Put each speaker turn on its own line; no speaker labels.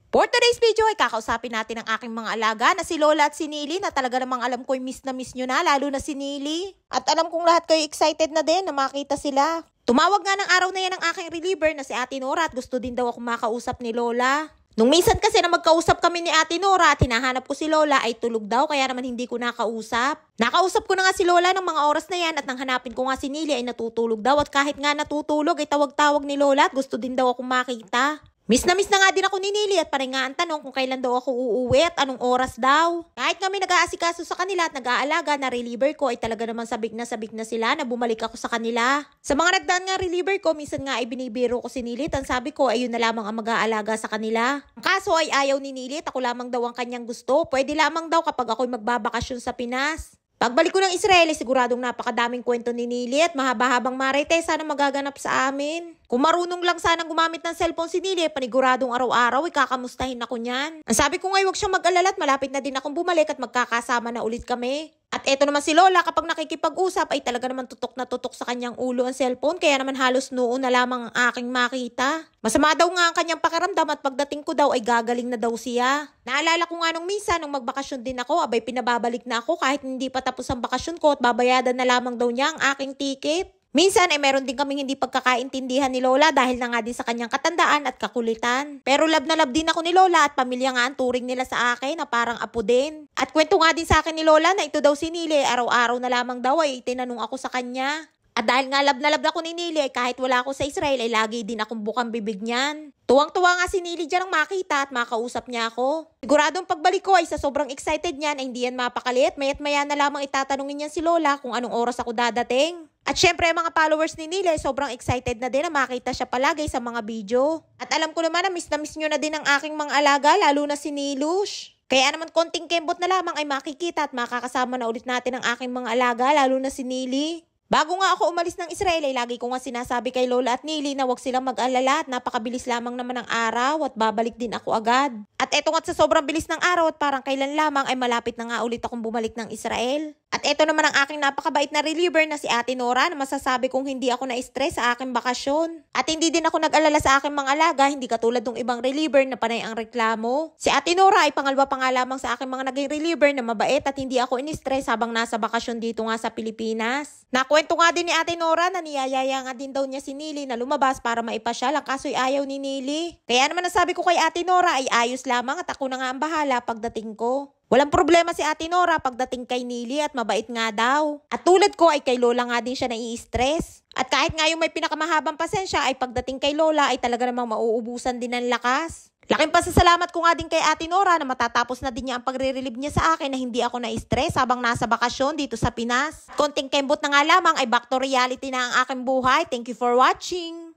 For today's video ay kakausapin natin ang aking mga alaga na si Lola at si Nili na talaga namang alam ko'y miss na miss nyo na, lalo na si Nili. At alam kong lahat kayo excited na din na makita sila. Tumawag nga ng araw na yan ang aking reliever na si Ate Nora at gusto din daw ako makausap ni Lola. Nung minsan kasi na magkausap kami ni Ate Nora at hinahanap ko si Lola ay tulog daw kaya naman hindi ko nakausap. Nakausap ko na nga si Lola ng mga oras na yan at nang hanapin ko nga si Nili ay natutulog daw at kahit nga natutulog ay tawag-tawag ni Lola at gusto din daw ako makita. Miss na nga din ako ni Nili at parang nga ang tanong kung kailan daw ako uuwi at anong oras daw. Kahit kami nag-aasikaso sa kanila at nag-aalaga na reliever ko ay talaga naman sabik na sila na bumalik ako sa kanila. Sa mga nagdaan nga reliever ko, minsan nga ay binibiro ko si Nili at sabi ko ayun na lamang ang mag-aalaga sa kanila. Ang kaso ay ayaw ni Nili at ako lamang daw ang kanyang gusto. Pwede lamang daw kapag ako'y magbabakasyon sa Pinas. Pagbalik ko ng Israel, siguradong napakadaming kwento ni Nili at mahaba-habang marites sana magaganap sa amin. Kung marunong lang sanang gumamit ng cellphone si Nili, paniguradong araw-araw, kakamustahin ako niyan. Ang sabi ko ngayon, huwag siyang mag-alala at malapit na din akong bumalik at magkakasama na ulit kami. At eto naman si Lola, kapag nakikipag-usap ay talaga naman tutok na tutok sa kanyang ulo ang cellphone, kaya naman halos noon na lamang ang aking makita. Masama daw nga ang kanyang pakiramdam at pagdating ko daw ay gagaling na daw siya. Naalala ko nga nung minsan, nung magbakasyon din ako, abay pinababalik na ako kahit hindi pa tapos ang bakasyon ko at babayadan na lamang daw niya ang aking ticket. Minsan ay meron din kaming hindi pagkakaintindihan ni Lola dahil na nga din sa kanyang katandaan at kakulitan. Pero love na love din ako ni Lola at pamilya nga ang turing nila sa akin na parang apo din. At kwento nga din sa akin ni Lola na ito daw si Nili, araw-araw na lamang daw ay tinanong ako sa kanya. At dahil nga love na love ako ni Nili ay kahit wala ako sa Israel ay lagi din akong bukang bibig niyan. Tuwang-tuwa nga si Nili dyan ang makita at makausap niya ako. Siguradong pagbalik ko ay sa sobrang excited niyan ay hindi yan mapakali at maya't maya na lamang itatanungin niyan si Lola kung anong oras ako dadating. At syempre mga followers ni Nili sobrang excited na din na makita siya palagi sa mga video. At alam ko naman na miss nyo na din ang aking mga alaga lalo na si Nilush. Kaya naman konting kembot na lamang ay makikita at makakasama na ulit natin ang aking mga alaga lalo na si Nili. Bago nga ako umalis ng Israel ay lagi ko nga sinasabi kay Lola at Nili na huwag silang mag-alala at napakabilis lamang naman ng araw at babalik din ako agad. At eto nga't sa sobrang bilis ng araw at parang kailan lamang ay malapit na nga ulit akong bumalik ng Israel. At eto naman ang aking napakabait na reliever na si Ate Nora na masasabi kong hindi ako na-stress sa aking bakasyon. At hindi din ako nag-alala sa aking mga alaga, hindi katulad ng ibang reliever na panay ang reklamo. Si Ate Nora ay pangalawa pa nga lamang sa aking mga naging reliever na mabait at hindi ako in-stress habang nasa bakasyon dito nga sa Pilipinas. Nakwento nga din ni Ate Nora na niyayaya nga din daw niya si Nili na lumabas para maipasyal ang kaso'y ayaw ni Nili. Kaya naman nasabi ko kay Ate Nora ay ayos lamang at ako na nga ang bahala pagdating ko. Walang problema si Ate Nora pagdating kay Nili at mabait nga daw. At tulad ko ay kay Lola nga din siya nai-stress. At kahit nga yung may pinakamahabang pasensya ay pagdating kay Lola ay talaga namang mauubusan din ng lakas. Laking pasasalamat ko nga din kay Ate Nora na matatapos na din niya ang pagre-relieve niya sa akin na hindi ako na-stress habang nasa bakasyon dito sa Pinas. Konting kembot na nga lamang ay back to reality na ang aking buhay. Thank you for watching!